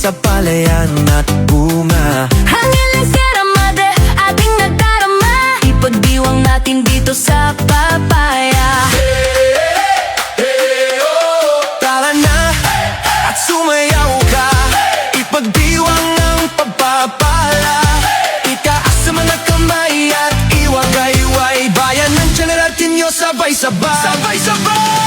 sa palayan at bunga. Hangin lang Sierra Madre, ating nadarama. Ipagdiwang natin dito sa papaya. Tara na at sumayaw ka, ipagdiwang ang pagpapala. Itaas sa mga kamay at iwagayway, bayan ng General Triño, sabay-sabay. Sabay-sabay!